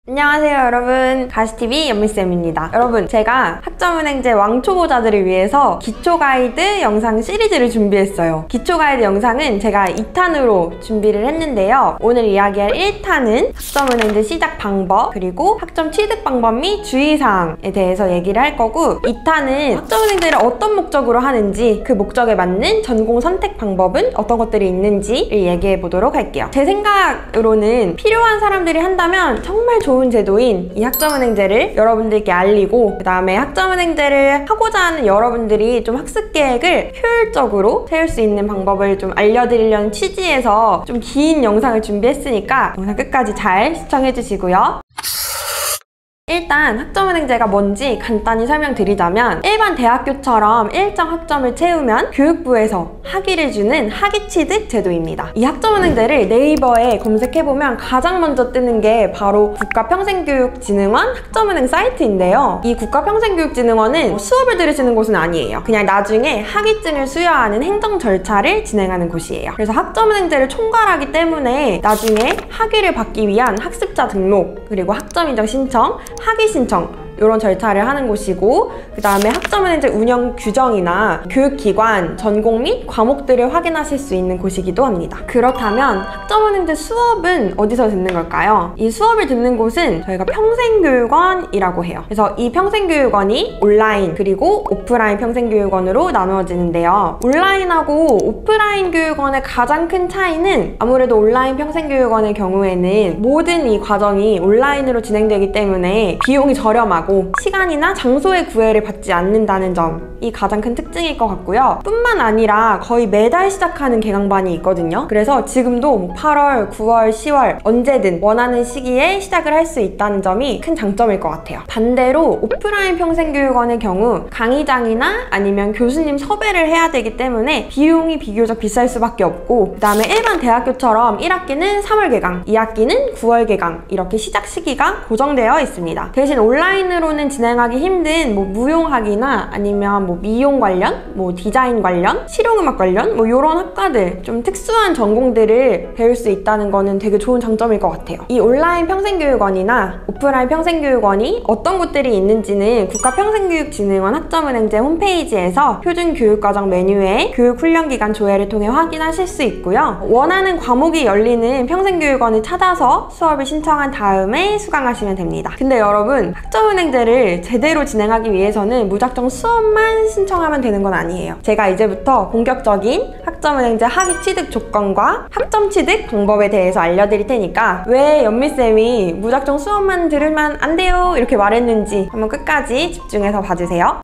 안녕하세요 여러분, 가시TV 연미쌤입니다. 여러분, 제가 학점은행제 왕초보자들을 위해서 기초가이드 영상 시리즈를 준비했어요. 기초가이드 영상은 제가 2탄으로 준비를 했는데요. 오늘 이야기할 1탄은 학점은행제 시작 방법, 그리고 학점 취득 방법 및 주의사항에 대해서 얘기를 할 거고, 2탄은 학점은행제를 어떤 목적으로 하는지, 그 목적에 맞는 전공 선택 방법은 어떤 것들이 있는지를 얘기해 보도록 할게요. 제 생각으로는 필요한 사람들이 한다면 정말 좋은 제도인 이 학점은행제를 여러분들께 알리고, 그 다음에 학점은행제를 하고자 하는 여러분들이 좀 학습 계획을 효율적으로 세울 수 있는 방법을 좀 알려드리려는 취지에서 좀 긴 영상을 준비했으니까 영상 끝까지 잘 시청해 주시고요. 일단 학점은행제가 뭔지 간단히 설명드리자면, 일반 대학교처럼 일정 학점을 채우면 교육부에서 학위를 주는 학위취득 제도입니다. 이 학점은행제를 네이버에 검색해보면 가장 먼저 뜨는 게 바로 국가평생교육진흥원 학점은행 사이트인데요. 이 국가평생교육진흥원은 수업을 들으시는 곳은 아니에요. 그냥 나중에 학위증을 수여하는 행정 절차를 진행하는 곳이에요. 그래서 학점은행제를 총괄하기 때문에 나중에 학위를 받기 위한 학습자 등록, 그리고 학점 인정 신청, 학위 신청, 이런 절차를 하는 곳이고, 그 다음에 학점은행제 운영 규정이나 교육기관, 전공 및 과목들을 확인하실 수 있는 곳이기도 합니다. 그렇다면 학점은행제 수업은 어디서 듣는 걸까요? 이 수업을 듣는 곳은 저희가 평생교육원이라고 해요. 그래서 이 평생교육원이 온라인 그리고 오프라인 평생교육원으로 나누어지는데요. 온라인하고 오프라인 교육원의 가장 큰 차이는 아무래도 온라인 평생교육원의 경우에는 모든 이 과정이 온라인으로 진행되기 때문에 비용이 저렴하고 시간이나 장소의 구애를 받지 않는다는 점이 가장 큰 특징일 것 같고요. 뿐만 아니라 거의 매달 시작하는 개강반이 있거든요. 그래서 지금도 8월, 9월, 10월 언제든 원하는 시기에 시작을 할 수 있다는 점이 큰 장점일 것 같아요. 반대로 오프라인 평생교육원의 경우 강의장이나 아니면 교수님 섭외를 해야 되기 때문에 비용이 비교적 비쌀 수밖에 없고, 그 다음에 일반 대학교처럼 1학기는 3월 개강, 2학기는 9월 개강, 이렇게 시작 시기가 고정되어 있습니다. 대신 온라인으로는 진행하기 힘든 무용학이나 아니면 미용 관련, 디자인 관련, 실용음악 관련 이런 학과들, 좀 특수한 전공들을 배울 수 있다는 거는 되게 좋은 장점일 것 같아요. 이 온라인 평생교육원이나 오프라인 평생교육원이 어떤 곳들이 있는지는 국가평생교육진흥원 학점은행제 홈페이지에서 표준교육과정 메뉴에 교육훈련기간 조회를 통해 확인하실 수 있고요. 원하는 과목이 열리는 평생교육원을 찾아서 수업을 신청한 다음에 수강하시면 됩니다. 근데 여러분, 학점은행제를 제대로 진행하기 위해서는 무작정 수업만 신청하면 되는 건 아니에요. 제가 이제부터 본격적인 학점은행제 학위 취득 조건과 학점 취득 방법에 대해서 알려드릴 테니까 왜 연미쌤이 무작정 수업만 들으면 안 돼요 이렇게 말했는지 한번 끝까지 집중해서 봐주세요.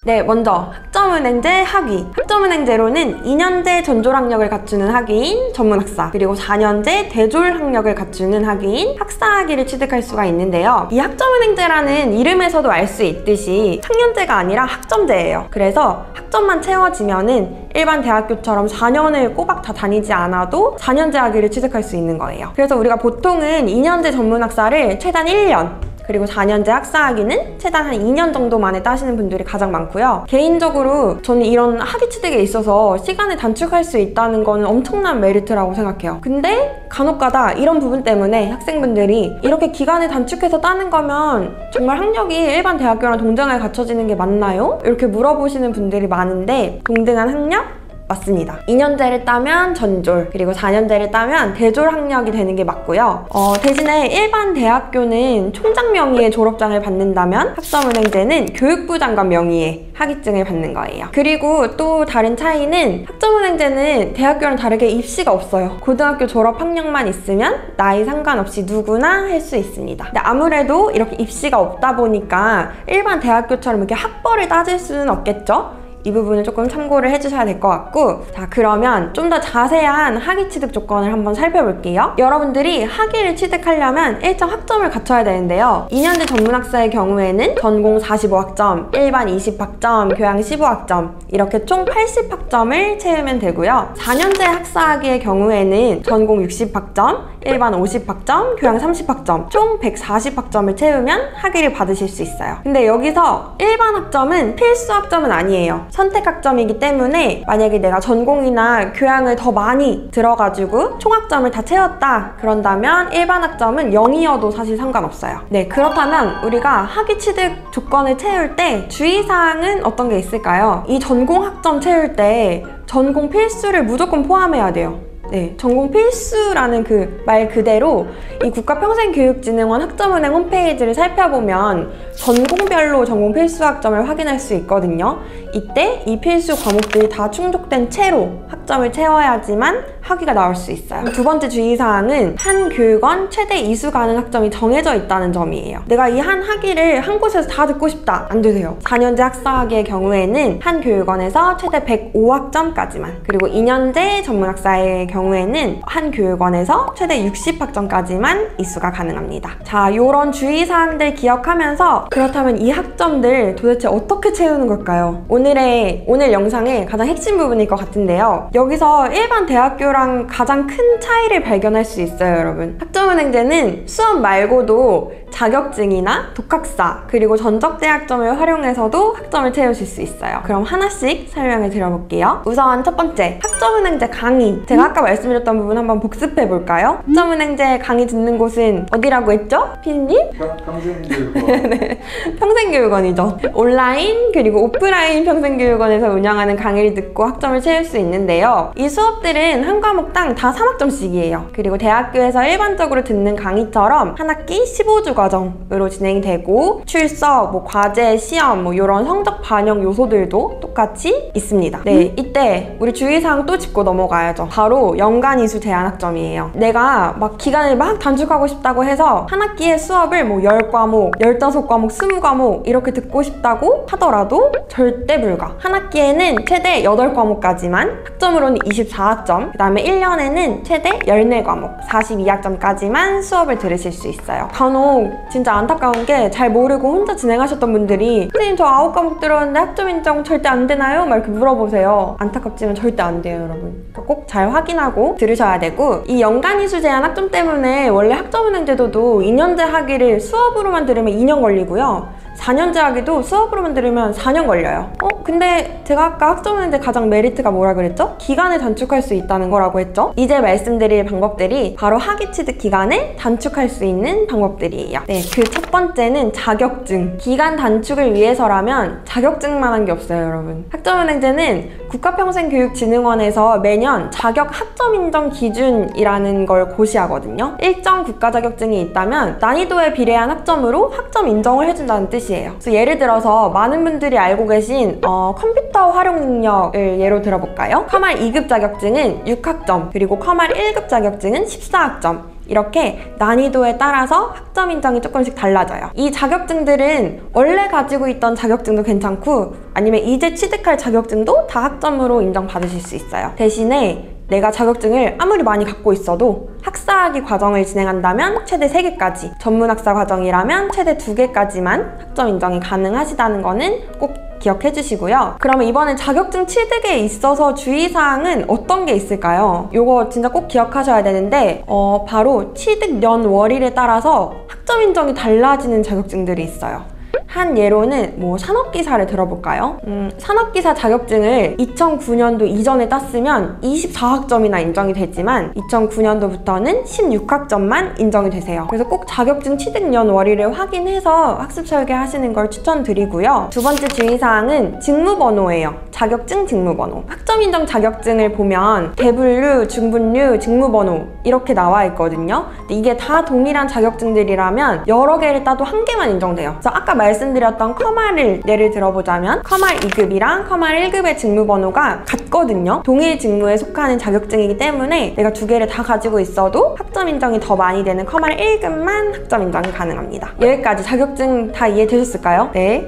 네, 먼저 학점은행제 학위. 학점은행제로는 2년제 전졸학력을 갖추는 학위인 전문학사, 그리고 4년제 대졸학력을 갖추는 학위인 학사학위를 취득할 수가 있는데요. 이 학점은행제라는 이름에서도 알 수 있듯이 학년제가 아니라 학점제예요. 그래서 학점만 채워지면은 일반 대학교처럼 4년을 꼬박 다 다니지 않아도 4년제 학위를 취득할 수 있는 거예요. 그래서 우리가 보통은 2년제 전문학사를 최단 1년, 그리고 4년제 학사학위는 최단 한 2년 정도 만에 따시는 분들이 가장 많고요. 개인적으로 저는 이런 학위 취득에 있어서 시간을 단축할 수 있다는 거는 엄청난 메리트라고 생각해요. 근데 간혹가다 이런 부분 때문에 학생분들이 이렇게 기간을 단축해서 따는 거면 정말 학력이 일반 대학교랑 동등하게 갖춰지는 게 맞나요? 이렇게 물어보시는 분들이 많은데, 동등한 학력? 맞습니다. 2년제를 따면 전졸, 그리고 4년제를 따면 대졸 학력이 되는 게 맞고요. 대신에 일반 대학교는 총장 명의의 졸업장을 받는다면 학점은행제는 교육부 장관 명의의 학위증을 받는 거예요. 그리고 또 다른 차이는 학점은행제는 대학교랑 다르게 입시가 없어요. 고등학교 졸업 학력만 있으면 나이 상관없이 누구나 할 수 있습니다. 근데 아무래도 이렇게 입시가 없다 보니까 일반 대학교처럼 이렇게 학벌을 따질 수는 없겠죠? 이 부분을 조금 참고를 해주셔야 될 것 같고, 자, 그러면 좀 더 자세한 학위 취득 조건을 한번 살펴볼게요. 여러분들이 학위를 취득하려면 일정 학점을 갖춰야 되는데요. 2년제 전문학사의 경우에는 전공 45학점, 일반 20학점, 교양 15학점 이렇게 총 80학점을 채우면 되고요. 4년제 학사학위의 경우에는 전공 60학점, 일반 50학점, 교양 30학점 총 140학점을 채우면 학위를 받으실 수 있어요. 근데 여기서 일반 학점은 필수 학점은 아니에요. 선택 학점이기 때문에 만약에 내가 전공이나 교양을 더 많이 들어가지고 총학점을 다 채웠다 그런다면 일반 학점은 0이어도 사실 상관없어요. 네, 그렇다면 우리가 학위 취득 조건을 채울 때 주의사항은 어떤 게 있을까요? 이 전공 학점 채울 때 전공 필수를 무조건 포함해야 돼요. 네, 전공 필수라는 그 말 그대로 이 국가평생교육진흥원 학점은행 홈페이지를 살펴보면 전공별로 전공 필수 학점을 확인할 수 있거든요. 이때 이 필수 과목들이 다 충족된 채로 학점을 채워야지만 학위가 나올 수 있어요. 두 번째 주의사항은 한 교육원 최대 이수 가능 학점이 정해져 있다는 점이에요. 내가 이 한 학위를 한 곳에서 다 듣고 싶다. 안 되세요. 4년제 학사학위의 경우에는 한 교육원에서 최대 105학점까지만, 그리고 2년제 전문학사의 경우에는 한 교육원에서 최대 60학점까지만 이수가 가능합니다. 자, 요런 주의사항들 기억하면서 그렇다면 이 학점들 도대체 어떻게 채우는 걸까요? 오늘 영상의 가장 핵심 부분일 것 같은데요. 여기서 일반 대학교랑 가장 큰 차이를 발견할 수 있어요, 여러분. 학점은행제는 수업 말고도 자격증이나 독학사 그리고 전적대학점을 활용해서도 학점을 채우실 수 있어요. 그럼 하나씩 설명을 드려볼게요. 우선 첫 번째, 학점은행제 강의. 제가 아까 말씀드렸던 부분 한번 복습해 볼까요? 학점은행제 강의 듣는 곳은 어디라고 했죠? 피디님? 평생교육원. 네, 평생교육원이죠. 온라인 그리고 오프라인 평생교육원에서 운영하는 강의를 듣고 학점을 채울 수 있는데요. 이 수업들은 한 과목당 다 3학점씩이에요. 그리고 대학교에서 일반적으로 듣는 강의처럼 한 학기 15주 과정으로 진행되고 출석, 과제, 시험 이런 성적 반영 요소들도 똑같이 있습니다. 네, 이때 우리 주의사항 또 짚고 넘어가야죠. 바로 연간 이수 제한 학점이에요. 내가 막 기간을 막 단축하고 싶다고 해서 한 학기의 수업을 10과목, 15과목, 20과목 이렇게 듣고 싶다고 하더라도 절대 불가. 한 학기에는 최대 8과목까지만, 학점으로는 24학점, 그 다음에 1년에는 최대 14과목, 42학점까지만 수업을 들으실 수 있어요. 간혹 진짜 안타까운 게 잘 모르고 혼자 진행하셨던 분들이 선생님 저 9과목 들었는데 학점 인정 절대 안 되나요? 막 이렇게 물어보세요. 안타깝지만 절대 안 돼요, 여러분. 꼭 잘 확인하고 들으셔야 되고, 이 연간 이수 제한 학점 때문에 원래 학점은행제도도 2년제 학위를 수업으로만 들으면 2년 걸리고요. 4년제 학위도 수업으로만 들으면 4년 걸려요. 근데 제가 아까 학점은행제 가장 메리트가 뭐라 그랬죠? 기간을 단축할 수 있다는 거라고 했죠? 이제 말씀드릴 방법들이 바로 학위 취득 기간을 단축할 수 있는 방법들이에요. 네, 그 첫 번째는 자격증. 기간 단축을 위해서라면 자격증만 한 게 없어요, 여러분. 학점은행제는 국가평생교육진흥원에서 매년 자격 학점 인정 기준이라는 걸 고시하거든요. 일정 국가 자격증이 있다면 난이도에 비례한 학점으로 학점 인정을 해준다는 뜻이에요. 그래서 예를 들어서 많은 분들이 알고 계신 컴퓨터 활용 능력을 예로 들어볼까요? 커말 2급 자격증은 6학점, 그리고 커말 1급 자격증은 14학점. 이렇게 난이도에 따라서 학점 인정이 조금씩 달라져요. 이 자격증들은 원래 가지고 있던 자격증도 괜찮고 아니면 이제 취득할 자격증도 다 학점으로 인정받으실 수 있어요. 대신에 내가 자격증을 아무리 많이 갖고 있어도 학사학위 과정을 진행한다면 최대 3개까지, 전문학사 과정이라면 최대 2개까지만 학점 인정이 가능하시다는 거는 꼭 기억해 주시고요. 그러면 이번엔 자격증 취득에 있어서 주의사항은 어떤 게 있을까요? 요거 진짜 꼭 기억하셔야 되는데 바로 취득 연월일에 따라서 학점 인정이 달라지는 자격증들이 있어요. 한 예로는 산업기사를 들어볼까요? 산업기사 자격증을 2009년도 이전에 땄으면 24학점이나 인정이 되지만 2009년도부터는 16학점만 인정이 되세요. 그래서 꼭 자격증 취득 연월일을 확인해서 학습 설계하시는 걸 추천드리고요. 두 번째 주의사항은 직무번호예요. 자격증 직무번호. 학점 인정 자격증을 보면 대분류, 중분류, 직무번호 이렇게 나와 있거든요. 근데 이게 다 동일한 자격증들이라면 여러 개를 따도 한 개만 인정돼요. 그래서 아까 말씀드렸던 커말을 예를 들어보자면 커말 2급이랑 커말 1급의 직무번호가 같거든요. 동일 직무에 속하는 자격증이기 때문에 내가 두 개를 다 가지고 있어도 학점 인정이 더 많이 되는 커말 1급만 학점 인정이 가능합니다. 여기까지 자격증 다 이해되셨을까요? 네.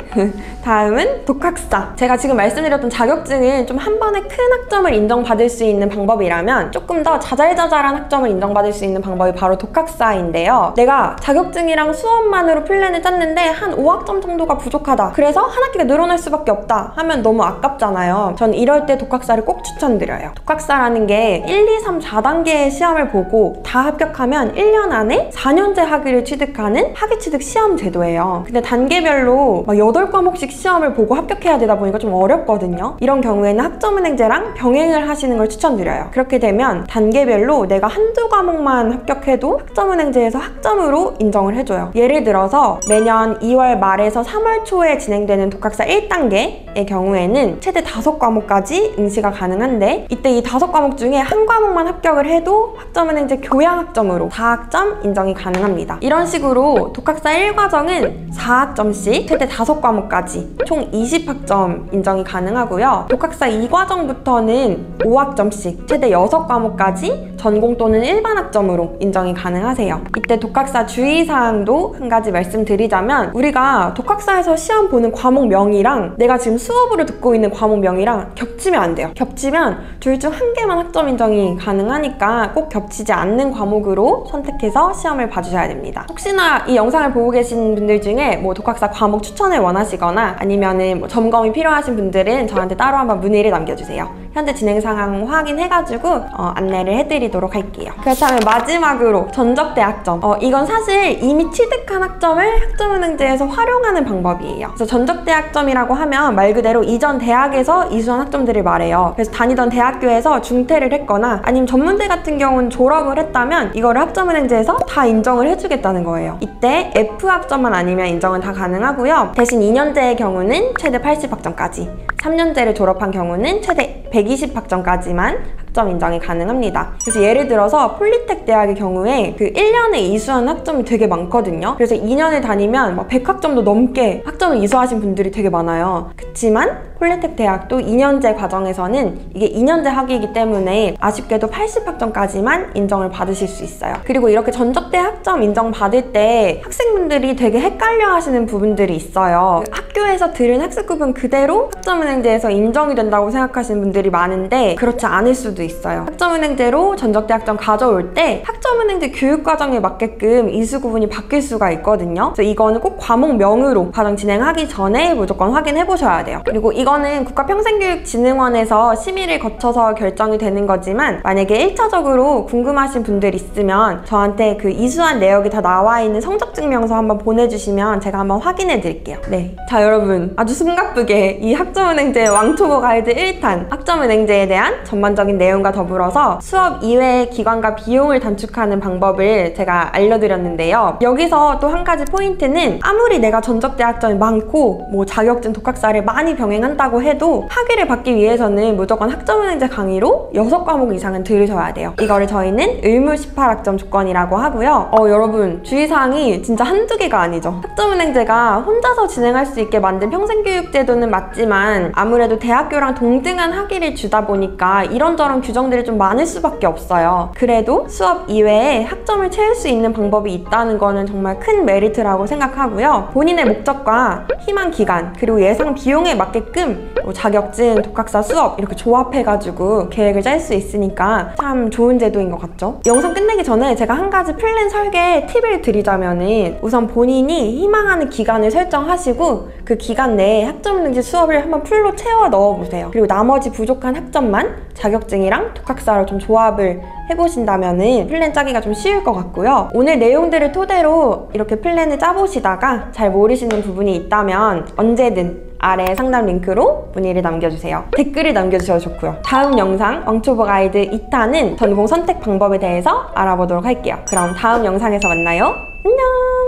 다음은 독학사. 제가 지금 말씀드렸던 자격증은 좀 한 번에 큰 학점을 인정받을 수 있는 방법이라면 조금 더 자잘자잘한 학점을 인정받을 수 있는 방법이 바로 독학사인데요. 내가 자격증이랑 수업만으로 플랜을 짰는데 한 5학점 학점 정도가 부족하다. 그래서 한 학기가 늘어날 수밖에 없다 하면 너무 아깝잖아요. 전 이럴 때 독학사를 꼭 추천드려요. 독학사라는 게 1, 2, 3, 4단계의 시험을 보고 다 합격하면 1년 안에 4년제 학위를 취득하는 학위 취득 시험 제도예요. 근데 단계별로 막 8과목씩 시험을 보고 합격해야 되다 보니까 좀 어렵거든요. 이런 경우에는 학점은행제랑 병행을 하시는 걸 추천드려요. 그렇게 되면 단계별로 내가 한두 과목만 합격해도 학점은행제에서 학점으로 인정을 해줘요. 예를 들어서 매년 2월 말에서 3월 초에 진행되는 독학사 1단계의 경우에는 최대 5과목까지 응시가 가능한데, 이때 이 5과목 중에 한 과목만 합격을 해도 학점은행제 교양학점으로 4학점 인정이 가능합니다. 이런 식으로 독학사 1과정은 4학점씩 최대 5과목까지 총 20학점 인정이 가능하고요. 독학사 2과정부터는 5학점씩 최대 6과목까지 전공 또는 일반 학점으로 인정이 가능하세요. 이때 독학사 주의사항도 한 가지 말씀드리자면, 우리가 독학사에서 시험 보는 과목명이랑 내가 지금 수업으로 듣고 있는 과목명이랑 겹치면 안 돼요. 겹치면 둘 중 한 개만 학점 인정이 가능하니까 꼭 겹치지 않는 과목으로 선택해서 시험을 봐주셔야 됩니다. 혹시나 이 영상을 보고 계신 분들 중에 뭐 독학사 과목 추천을 원하시거나 아니면은 뭐 점검이 필요하신 분들은 저한테 따로 한번 문의를 남겨주세요. 현재 진행 상황 확인해가지고 안내를 해드리도록 할게요. 그렇다면 마지막으로 전적대 학점. 이건 사실 이미 취득한 학점을 학점은행제에서 활용하는 방법이에요. 그래서 전적대 학점이라고 하면 말 그대로 이전 대학에서 이수한 학점들을 말해요. 그래서 다니던 대학교에서 중퇴를 했거나 아니면 전문대 같은 경우는 졸업을 했다면 이거를 학점은행제에서 다 인정을 해주겠다는 거예요. 이때 F 학점만 아니면 인정은 다 가능하고요. 대신 2년제의 경우는 최대 80학점까지, 3년제를 졸업한 경우는 최대 120학점까지만 학점 인정이 가능합니다. 그래서 예를 들어서 폴리텍 대학의 경우에 그 1년에 이수한 학점이 되게 많거든요. 그래서 2년을 다니면 막 100학점도 넘게 학점을 이수하신 분들이 되게 많아요. 그치만 폴리텍 대학도 2년제 과정에서는 이게 2년제 학위이기 때문에 아쉽게도 80학점까지만 인정을 받으실 수 있어요. 그리고 이렇게 전적대 학점 인정받을 때 학생분들이 되게 헷갈려 하시는 부분들이 있어요. 학교에서 들은 학습급은 그대로 학점은행제에서 인정이 된다고 생각하시는 분들이 많은데 그렇지 않을 수도 있어요. 학점은행제로 전적대 학점 가져올 때 학점은행제 교육과정에 맞게끔 이수 구분이 바뀔 수가 있거든요. 그래서 이거는 꼭 과목명으로 과정 진행하기 전에 무조건 확인해 보셔야 돼요. 그리고 이거는 국가평생교육진흥원에서 심의를 거쳐서 결정이 되는 거지만 만약에 1차적으로 궁금하신 분들 있으면 저한테 그 이수한 내역이 다 나와 있는 성적증명서 한번 보내주시면 제가 한번 확인해 드릴게요. 네, 자 여러분, 아주 숨가쁘게 이 학점은행제 왕초보 가이드 1탄 학점은행제에 대한 전반적인 내용과 더불어서 수업 이외의 기간과 비용을 단축하는 방법을 제가 알려드렸는데요. 여기서 또 한 가지 포인트는 아무리 내가 전적대 학점이 많고 뭐 자격증 독학사를 많이 병행한다고 해도 학위를 받기 위해서는 무조건 학점은행제 강의로 6과목 이상은 들으셔야 돼요. 이거를 저희는 의무 18학점 조건이라고 하고요. 여러분, 주의사항이 진짜 한두 개가 아니죠. 학점은행제가 혼자서 진행할 수 있게 만든 평생교육제도는 맞지만 아무래도 대학교랑 동등한 학위를 주다 보니까 이런저런 규정들이 좀 많을 수밖에 없어요. 그래도 수업 이외에 학점을 채울 수 있는 방법이 있다는 거는 정말 큰 메리트라고 생각하고요. 본인의 목적과 희망 기간 그리고 예상 비용에 맞게끔 자격증, 독학사, 수업 이렇게 조합해가지고 계획을 짤 수 있으니까 참 좋은 제도인 것 같죠? 영상 끝내기 전에 제가 한 가지 플랜 설계 팁을 드리자면은 우선 본인이 희망하는 기간을 설정하시고 그 기간 내에 학점은행제 수업을 한번 풀로 채워 넣어보세요. 그리고 나머지 부족한 학점만 자격증이랑 독학사로 좀 조합을 해보신다면은 플랜 짜기가 좀 쉬울 것 같고요. 오늘 내용들을 토대로 이렇게 플랜을 짜보시다가 잘 모르시는 부분이 있다면 언제든 아래 상담 링크로 문의를 남겨주세요. 댓글을 남겨주셔도 좋고요. 다음 영상 왕초보 가이드 2탄은 전공 선택 방법에 대해서 알아보도록 할게요. 그럼 다음 영상에서 만나요. 안녕!